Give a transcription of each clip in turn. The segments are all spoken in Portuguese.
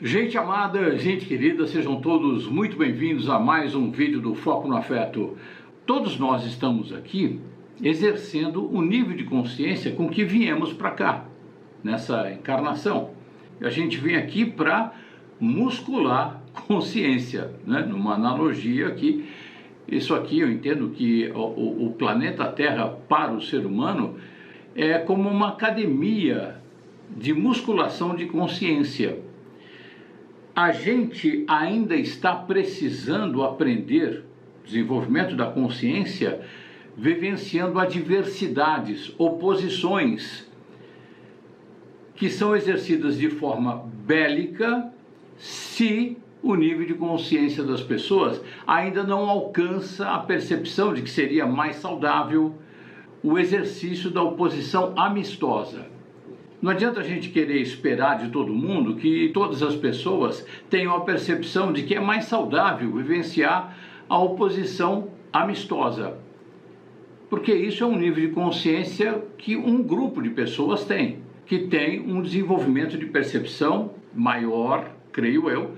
Gente amada, gente querida, sejam todos muito bem-vindos a mais um vídeo do Foco no Afeto. Todos nós estamos aqui exercendo o nível de consciência com que viemos para cá, nessa encarnação. A gente vem aqui para muscular consciência, né? Numa analogia aqui, isso aqui eu entendo que o planeta Terra para o ser humano é como uma academia de musculação de consciência. A gente ainda está precisando aprender desenvolvimento da consciência, vivenciando adversidades, oposições, que são exercidas de forma bélica se o nível de consciência das pessoas ainda não alcança a percepção de que seria mais saudável o exercício da oposição amistosa. Não adianta a gente querer esperar de todo mundo que todas as pessoas tenham a percepção de que é mais saudável vivenciar a oposição amistosa. Porque isso é um nível de consciência que um grupo de pessoas tem, que tem um desenvolvimento de percepção maior, creio eu,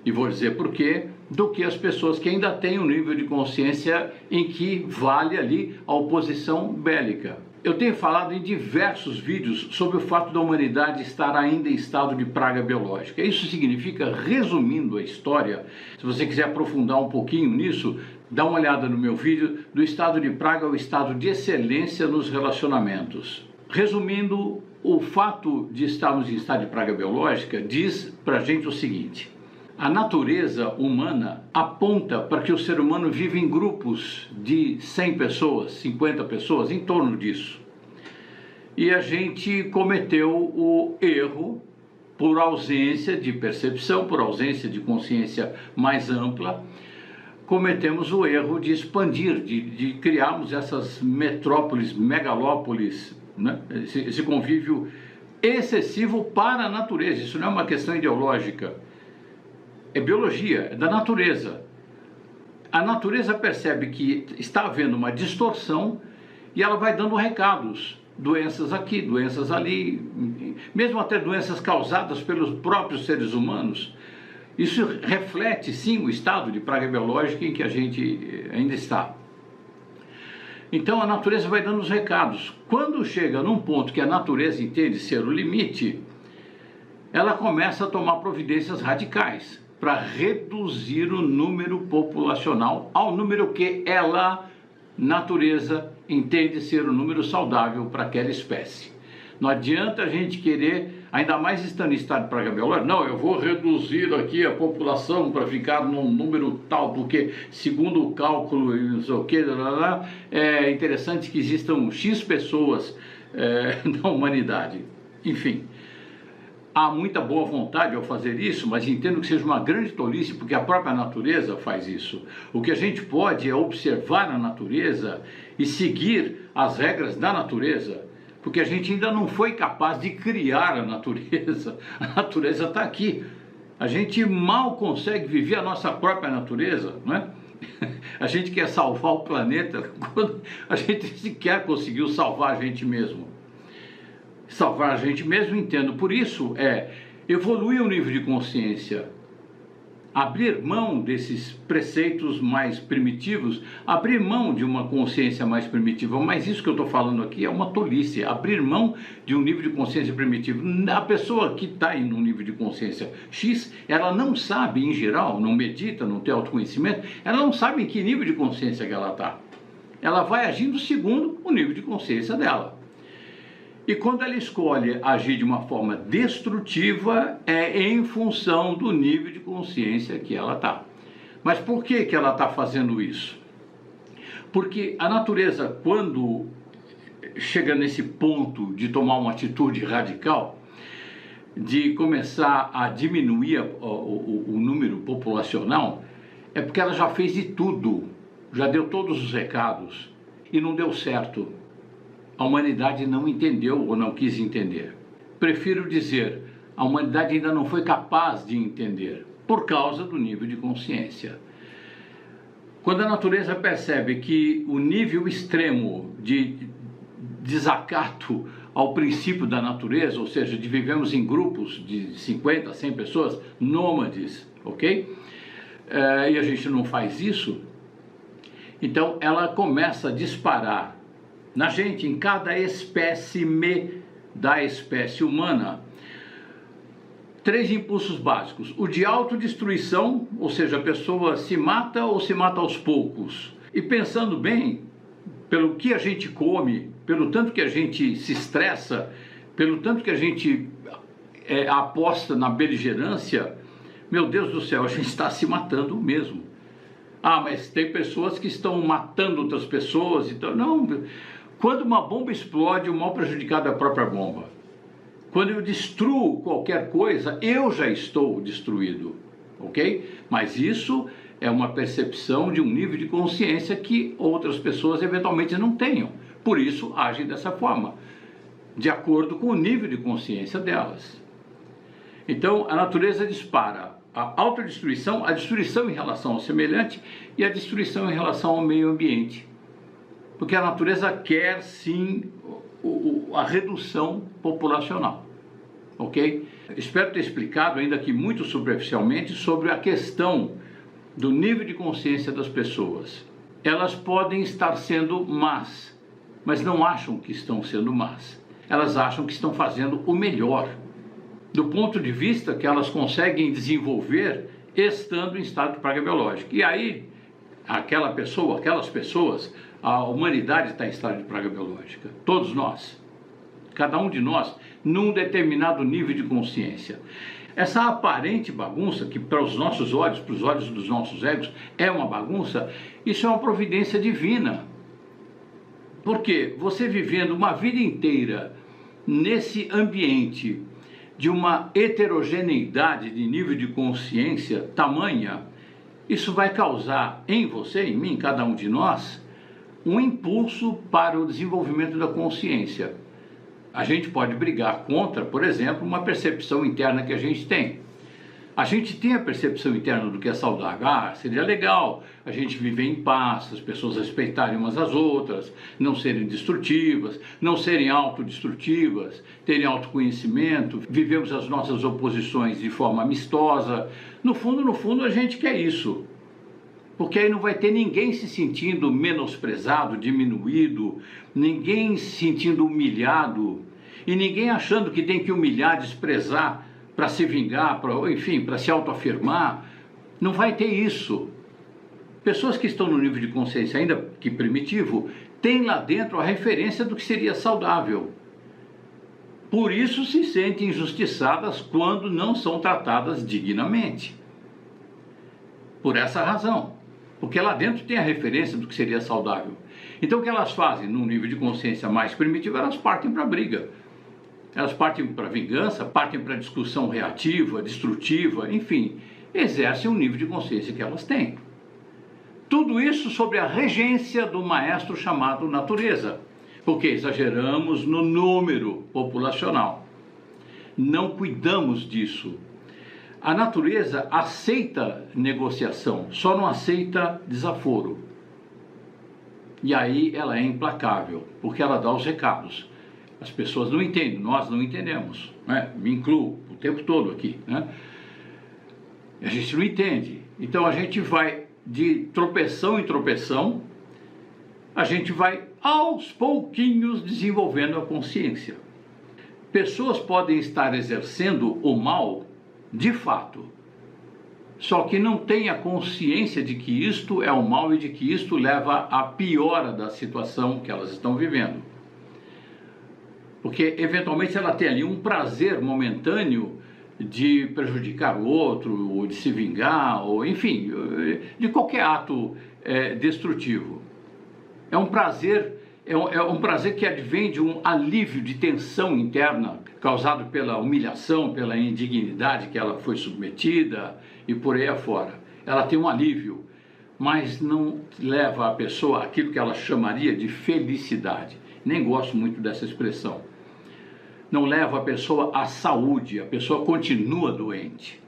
e vou dizer por quê, do que as pessoas que ainda têm um nível de consciência em que vale ali a oposição bélica. Eu tenho falado em diversos vídeos sobre o fato da humanidade estar ainda em estado de praga biológica. Isso significa, resumindo a história, se você quiser aprofundar um pouquinho nisso, dá uma olhada no meu vídeo, do estado de praga ao estado de excelência nos relacionamentos. Resumindo, o fato de estarmos em estado de praga biológica diz pra gente o seguinte: a natureza humana aponta para que o ser humano vive em grupos de 100 pessoas, 50 pessoas, em torno disso. E a gente cometeu o erro, por ausência de percepção, por ausência de consciência mais ampla, cometemos o erro de expandir, de criarmos essas metrópoles, megalópolis, né? Esse convívio excessivo para a natureza. Isso não é uma questão ideológica. É biologia, é da natureza. A natureza percebe que está havendo uma distorção e ela vai dando recados. Doenças aqui, doenças ali, mesmo até doenças causadas pelos próprios seres humanos. Isso reflete, sim, o estado de praga biológica em que a gente ainda está. Então a natureza vai dando os recados. Quando chega num ponto que a natureza entende ser o limite, ela começa a tomar providências radicais para reduzir o número populacional ao número que ela, natureza, entende ser o número saudável para aquela espécie. Não adianta a gente querer, ainda mais estando em estado de praga biológica, não, eu vou reduzir aqui a população para ficar num número tal, porque segundo o cálculo e não sei o que, é interessante que existam X pessoas na humanidade. Enfim. Há muita boa vontade ao fazer isso, mas entendo que seja uma grande tolice, porque a própria natureza faz isso. O que a gente pode é observar a natureza e seguir as regras da natureza, porque a gente ainda não foi capaz de criar a natureza. A natureza está aqui. A gente mal consegue viver a nossa própria natureza, não é? A gente quer salvar o planeta quando a gente sequer conseguiu salvar a gente mesmo. Salvar a gente mesmo, entendo. Por isso é evoluir o nível de consciência, abrir mão desses preceitos mais primitivos, abrir mão de uma consciência mais primitiva. Mas isso que eu estou falando aqui é uma tolice, abrir mão de um nível de consciência primitivo. A pessoa que está em um nível de consciência X, ela não sabe, em geral, não medita, não tem autoconhecimento, ela não sabe em que nível de consciência que ela está. Ela vai agindo segundo o nível de consciência dela. E quando ela escolhe agir de uma forma destrutiva, é em função do nível de consciência que ela está. Mas por que ela está fazendo isso? Porque a natureza, quando chega nesse ponto de tomar uma atitude radical, de começar a diminuir o número populacional, é porque ela já fez de tudo, já deu todos os recados e não deu certo. A humanidade não entendeu ou não quis entender. Prefiro dizer, a humanidade ainda não foi capaz de entender, por causa do nível de consciência. Quando a natureza percebe que o nível extremo de desacato ao princípio da natureza, ou seja, de vivemos em grupos de 50, 100 pessoas, nômades, ok? E a gente não faz isso, então ela começa a disparar na gente, em cada espécime da espécie humana, 3 impulsos básicos: o de autodestruição, ou seja, a pessoa se mata ou se mata aos poucos. E pensando bem, pelo que a gente come, pelo tanto que a gente se estressa, pelo tanto que a gente aposta na beligerância, meu Deus do céu, a gente está se matando mesmo. Ah, mas tem pessoas que estão matando outras pessoas, então não. Quando uma bomba explode, o mal prejudicado é a própria bomba. Quando eu destruo qualquer coisa, eu já estou destruído, ok? Mas isso é uma percepção de um nível de consciência que outras pessoas eventualmente não tenham. Por isso, agem dessa forma, de acordo com o nível de consciência delas. Então, a natureza dispara a autodestruição, a destruição em relação ao semelhante e a destruição em relação ao meio ambiente. Porque a natureza quer, sim, a redução populacional, ok? Espero ter explicado, ainda que muito superficialmente, sobre a questão do nível de consciência das pessoas. Elas podem estar sendo más, mas não acham que estão sendo más. Elas acham que estão fazendo o melhor, do ponto de vista que elas conseguem desenvolver estando em estado de praga biológica. E aí, aquelas pessoas, a humanidade está em estado de praga biológica. Todos nós, cada um de nós, num determinado nível de consciência. Essa aparente bagunça, que para os nossos olhos, para os olhos dos nossos egos, é uma bagunça, isso é uma providência divina. Porque você vivendo uma vida inteira nesse ambiente de uma heterogeneidade de nível de consciência tamanha, isso vai causar em você, em mim, em cada um de nós, um impulso para o desenvolvimento da consciência. A gente pode brigar contra, por exemplo, uma percepção interna que a gente tem. A gente tem a percepção interna do que é saudável. Ah, seria legal a gente viver em paz, as pessoas respeitarem umas às outras, não serem destrutivas, não serem autodestrutivas, terem autoconhecimento, vivemos as nossas oposições de forma amistosa. No fundo, a gente quer isso. Porque aí não vai ter ninguém se sentindo menosprezado, diminuído, ninguém se sentindo humilhado, e ninguém achando que tem que humilhar, desprezar, para se vingar, para se autoafirmar. Não vai ter isso. Pessoas que estão no nível de consciência ainda que primitivo, têm lá dentro a referência do que seria saudável. Por isso se sentem injustiçadas quando não são tratadas dignamente. Por essa razão. Porque lá dentro tem a referência do que seria saudável. Então o que elas fazem num nível de consciência mais primitivo? Elas partem para a briga. Elas partem para a vingança, partem para a discussão reativa, destrutiva, enfim, exercem o nível de consciência que elas têm. Tudo isso sobre a regência do maestro chamado natureza, porque exageramos no número populacional. Não cuidamos disso. A natureza aceita negociação, só não aceita desaforo. E aí ela é implacável, porque ela dá os recados. As pessoas não entendem, nós não entendemos, né? Me incluo o tempo todo aqui, né? A gente não entende. Então a gente vai de tropeção em tropeção, a gente vai aos pouquinhos desenvolvendo a consciência. Pessoas podem estar exercendo o mal de fato, só que não têm a consciência de que isto é o mal e de que isto leva à piora da situação que elas estão vivendo. Porque eventualmente ela tem ali um prazer momentâneo de prejudicar o outro, ou de se vingar, ou enfim, de qualquer ato destrutivo. É um prazer que advém de um alívio de tensão interna causado pela humilhação, pela indignidade que ela foi submetida e por aí afora. Ela tem um alívio, mas não leva a pessoa àquilo que ela chamaria de felicidade. Nem gosto muito dessa expressão. Não leva a pessoa à saúde, a pessoa continua doente.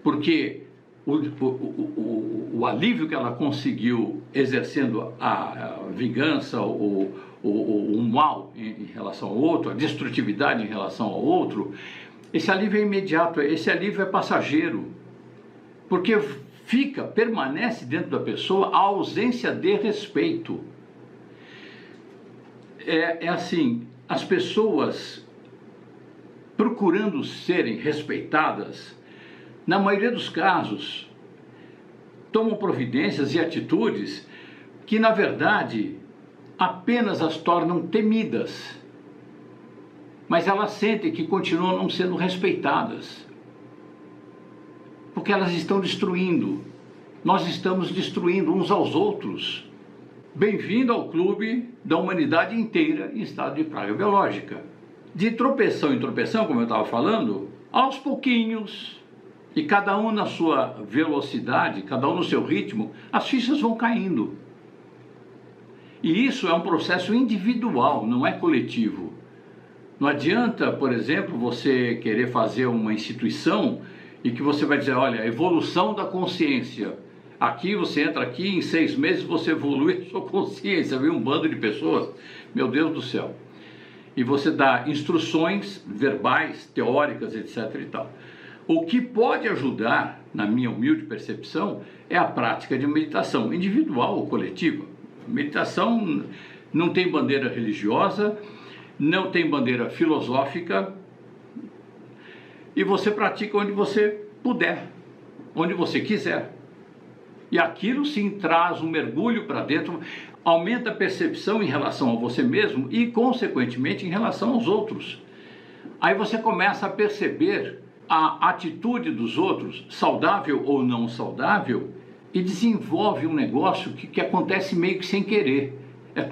Porque o alívio que ela conseguiu exercendo a vingança ou o mal em relação ao outro, a destrutividade em relação ao outro, esse alívio é imediato, esse alívio é passageiro, porque permanece dentro da pessoa a ausência de respeito. É assim, as pessoas procurando serem respeitadas, na maioria dos casos, tomam providências e atitudes que, na verdade, apenas as tornam temidas, mas elas sentem que continuam não sendo respeitadas, porque elas estão destruindo, nós estamos destruindo uns aos outros. Bem-vindo ao clube da humanidade inteira em estado de praga biológica. De tropeção em tropeção, como eu estava falando, aos pouquinhos, e cada um na sua velocidade, cada um no seu ritmo, as fichas vão caindo. E isso é um processo individual, não é coletivo. Não adianta, por exemplo, você querer fazer uma instituição e que você vai dizer, olha, evolução da consciência. Aqui você entra aqui, em 6 meses você evolui a sua consciência, viu? Um bando de pessoas, meu Deus do céu. E você dá instruções verbais, teóricas, etc. e tal. O que pode ajudar, na minha humilde percepção, é a prática de meditação, individual ou coletiva. Meditação não tem bandeira religiosa, não tem bandeira filosófica, e você pratica onde você puder, onde você quiser. E aquilo sim traz um mergulho para dentro, aumenta a percepção em relação a você mesmo e, consequentemente, em relação aos outros. Aí você começa a perceber a atitude dos outros, saudável ou não saudável, e desenvolve um negócio que acontece meio que sem querer.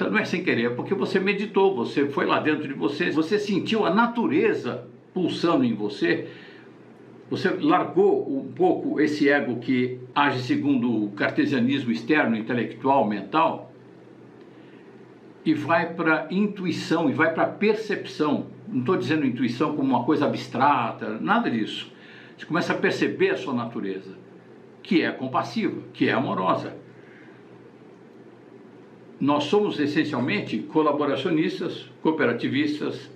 Não é sem querer, é porque você meditou, você foi lá dentro de você, você sentiu a natureza pulsando em você, você largou um pouco esse ego que age segundo o cartesianismo externo, intelectual, mental, e vai para a intuição, e vai para a percepção. Não estou dizendo intuição como uma coisa abstrata, nada disso. Você começa a perceber a sua natureza, que é compassiva, que é amorosa. Nós somos essencialmente colaboracionistas, cooperativistas,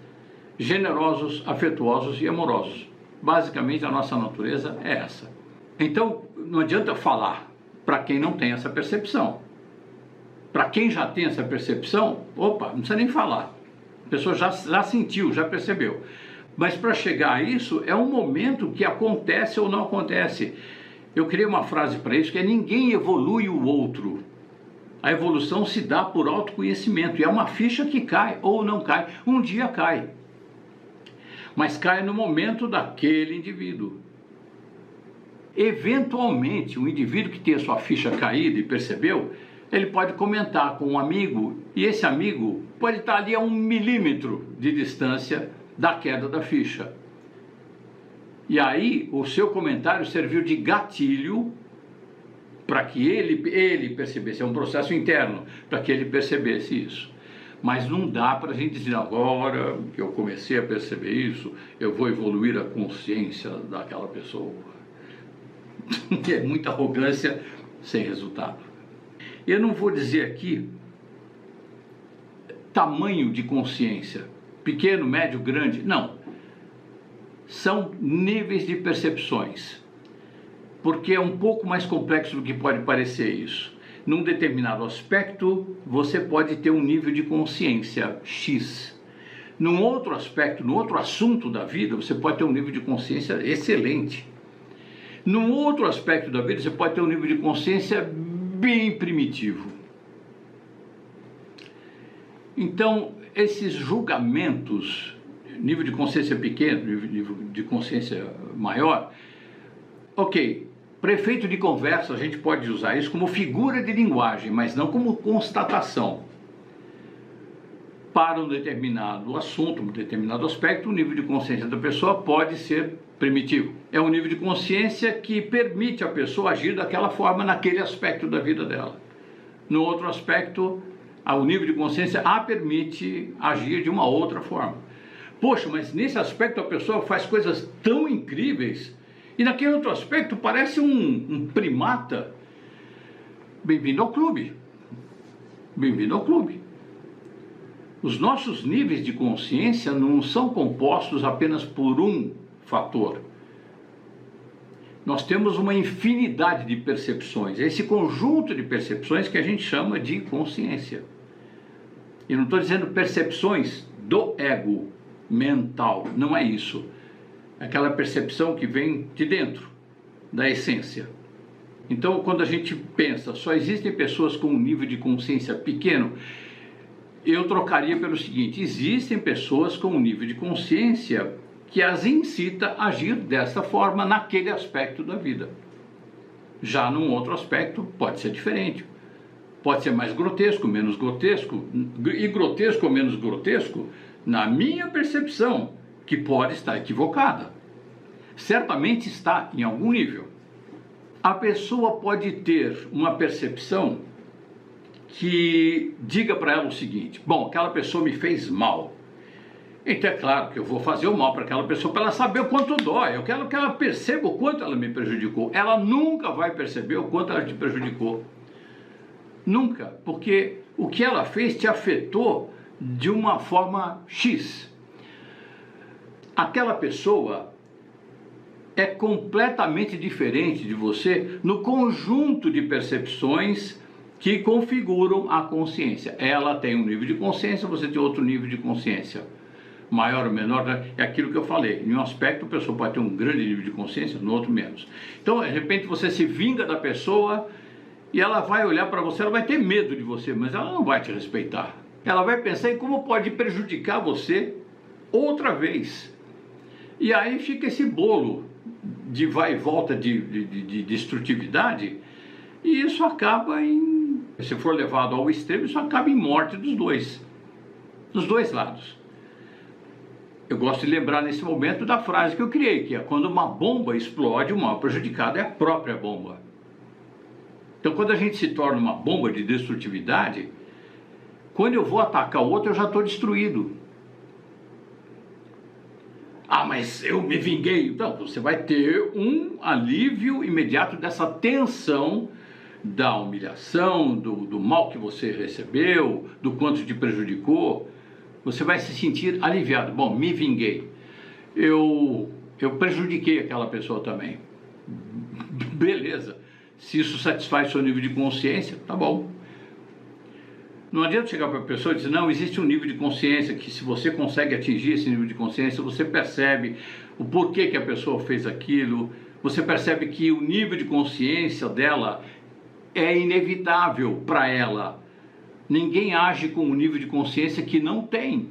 generosos, afetuosos e amorosos. Basicamente a nossa natureza é essa. Então não adianta falar para quem não tem essa percepção. Para quem já tem essa percepção, opa, não precisa nem falar. A pessoa já sentiu, já percebeu. Mas para chegar a isso, é um momento que acontece ou não acontece. Eu criei uma frase para isso, que é: ninguém evolui o outro. A evolução se dá por autoconhecimento. E é uma ficha que cai ou não cai. Um dia cai. Mas cai no momento daquele indivíduo. Eventualmente, um indivíduo que tem a sua ficha caída e percebeu, ele pode comentar com um amigo, e esse amigo pode estar ali a 1 milímetro de distância da queda da ficha. E aí, o seu comentário serviu de gatilho para que ele percebesse, é um processo interno, para que ele percebesse isso. Mas não dá para a gente dizer, agora que eu comecei a perceber isso, eu vou evoluir a consciência daquela pessoa. É muita arrogância sem resultado. Eu não vou dizer aqui tamanho de consciência, pequeno, médio, grande, não. São níveis de percepções, porque é um pouco mais complexo do que pode parecer isso. Num determinado aspecto, você pode ter um nível de consciência X. Num outro aspecto, num outro assunto da vida, você pode ter um nível de consciência excelente. Num outro aspecto da vida, você pode ter um nível de consciência bem primitivo. Então, esses julgamentos, nível de consciência pequeno, nível de consciência maior, ok, para efeito de conversa a gente pode usar isso como figura de linguagem, mas não como constatação. Para um determinado assunto, um determinado aspecto, o nível de consciência da pessoa pode ser primitivo. É um nível de consciência que permite a pessoa agir daquela forma naquele aspecto da vida dela. No outro aspecto, o nível de consciência a permite agir de uma outra forma. Poxa, mas nesse aspecto a pessoa faz coisas tão incríveis, e naquele outro aspecto parece um primata. Bem-vindo ao clube. Bem-vindo ao clube. Os nossos níveis de consciência não são compostos apenas por um fator. Nós temos uma infinidade de percepções, é esse conjunto de percepções que a gente chama de consciência. E não estou dizendo percepções do ego mental, não é isso. É aquela percepção que vem de dentro, da essência. Então, quando a gente pensa, só existem pessoas com um nível de consciência pequeno, eu trocaria pelo seguinte: existem pessoas com um nível de consciência que as incita a agir dessa forma naquele aspecto da vida. Já num outro aspecto pode ser diferente. Pode ser mais grotesco, menos grotesco, e grotesco ou menos grotesco, na minha percepção, que pode estar equivocada. Certamente está em algum nível. A pessoa pode ter uma percepção que diga para ela o seguinte: bom, aquela pessoa me fez mal. Então é claro que eu vou fazer o mal para aquela pessoa para ela saber o quanto dói. Eu quero que ela perceba o quanto ela me prejudicou. Ela nunca vai perceber o quanto ela te prejudicou. Nunca, porque o que ela fez te afetou de uma forma X. Aquela pessoa é completamente diferente de você no conjunto de percepções que configuram a consciência. Ela tem um nível de consciência, você tem outro nível de consciência. Maior ou menor, é aquilo que eu falei. Em um aspecto, a pessoa pode ter um grande nível de consciência, no outro menos. Então, de repente, você se vinga da pessoa e ela vai olhar para você, ela vai ter medo de você, mas ela não vai te respeitar. Ela vai pensar em como pode prejudicar você outra vez. E aí fica esse bolo de vai e volta de destrutividade, e isso acaba em, se for levado ao extremo, isso acaba em morte dos dois lados. Eu gosto de lembrar nesse momento da frase que eu criei, que é: quando uma bomba explode, o maior prejudicado é a própria bomba. Então, quando a gente se torna uma bomba de destrutividade, quando eu vou atacar o outro, eu já estou destruído. Ah, mas eu me vinguei. Então, você vai ter um alívio imediato dessa tensão da humilhação, do mal que você recebeu, do quanto te prejudicou. Você vai se sentir aliviado. Bom, me vinguei. Eu prejudiquei aquela pessoa também. Beleza. Se isso satisfaz seu nível de consciência, tá bom. Não adianta chegar para a pessoa e dizer: não, existe um nível de consciência que, se você consegue atingir esse nível de consciência, você percebe o porquê que a pessoa fez aquilo, você percebe que o nível de consciência dela é inevitável para ela. Ninguém age com um nível de consciência que não tem.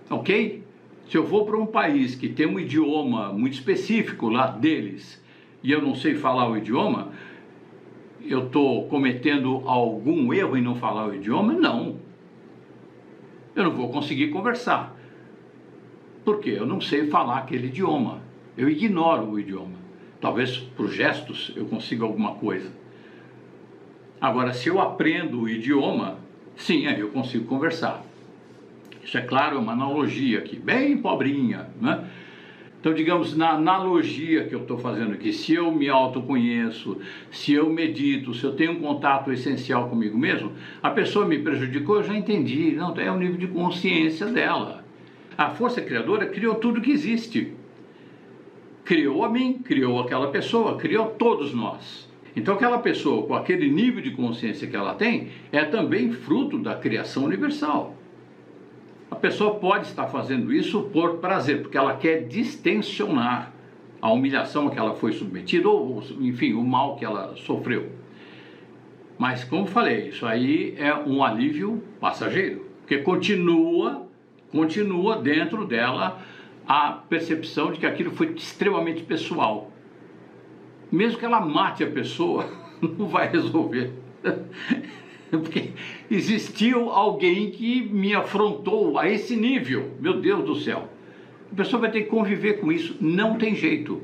Ok? Se eu vou para um país que tem um idioma muito específico lá deles, e eu não sei falar o idioma, eu estou cometendo algum erro em não falar o idioma? Não. Eu não vou conseguir conversar. Por quê? Eu não sei falar aquele idioma. Eu ignoro o idioma. Talvez por gestos eu consiga alguma coisa. Agora, se eu aprendo o idioma, sim, aí eu consigo conversar. Isso, é claro, é uma analogia aqui, bem pobrinha, né? Então, digamos, na analogia que eu estou fazendo aqui, se eu me autoconheço, se eu medito, se eu tenho um contato essencial comigo mesmo, a pessoa me prejudicou, eu já entendi, não, é o nível de consciência dela. A força criadora criou tudo que existe. Criou a mim, criou aquela pessoa, criou todos nós. Então, aquela pessoa, com aquele nível de consciência que ela tem, é também fruto da criação universal. A pessoa pode estar fazendo isso por prazer, porque ela quer distensionar a humilhação a que ela foi submetida, ou, enfim, o mal que ela sofreu. Mas, como falei, isso aí é um alívio passageiro, porque continua dentro dela a percepção de que aquilo foi extremamente pessoal. Mesmo que ela mate a pessoa, não vai resolver. Porque existiu alguém que me afrontou a esse nível, meu Deus do céu. A pessoa vai ter que conviver com isso, não tem jeito.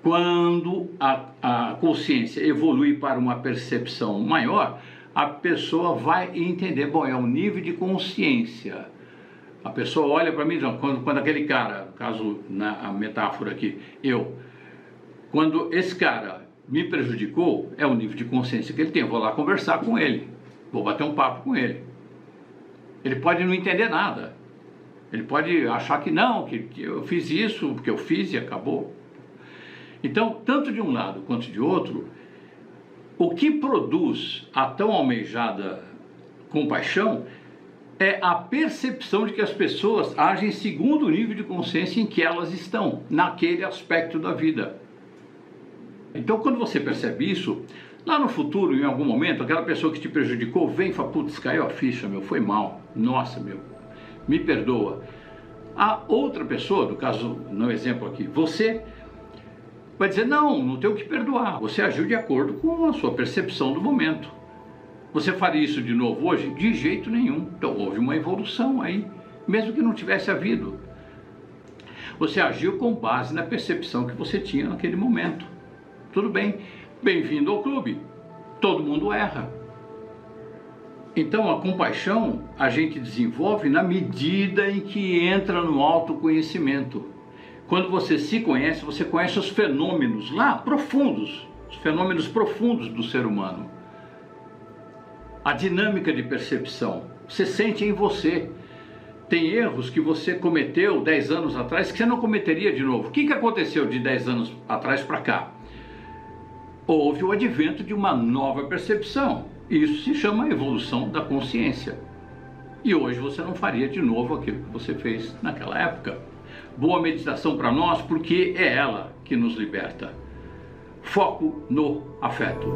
Quando a consciência evolui para uma percepção maior, a pessoa vai entender: bom, é um nível de consciência. A pessoa olha para mim, quando aquele cara, no caso, na metáfora aqui, quando esse cara me prejudicou, é o nível de consciência que ele tem. Eu vou lá conversar com ele, vou bater um papo com ele. Ele pode não entender nada. Ele pode achar que não, que eu fiz isso, porque eu fiz e acabou. Então, tanto de um lado quanto de outro, o que produz a tão almejada compaixão é a percepção de que as pessoas agem segundo o nível de consciência em que elas estão, naquele aspecto da vida. Então, quando você percebe isso, lá no futuro, em algum momento, aquela pessoa que te prejudicou vem e fala, putz, caiu a ficha, meu, foi mal, nossa, meu, me perdoa. A outra pessoa, no caso, no exemplo aqui, você vai dizer, não tem o que perdoar, você agiu de acordo com a sua percepção do momento. Você faria isso de novo hoje? De jeito nenhum. Então houve uma evolução aí, mesmo que não tivesse havido. Você agiu com base na percepção que você tinha naquele momento. Tudo bem, bem-vindo ao clube, todo mundo erra. Então a compaixão a gente desenvolve na medida em que entra no autoconhecimento. Quando você se conhece, você conhece os fenômenos lá profundos, os fenômenos profundos do ser humano. A dinâmica de percepção, você sente em você. Tem erros que você cometeu 10 anos atrás que você não cometeria de novo. O que aconteceu de 10 anos atrás para cá? Houve o advento de uma nova percepção. Isso se chama evolução da consciência. E hoje você não faria de novo aquilo que você fez naquela época. Boa meditação para nós, porque é ela que nos liberta. Foco no afeto.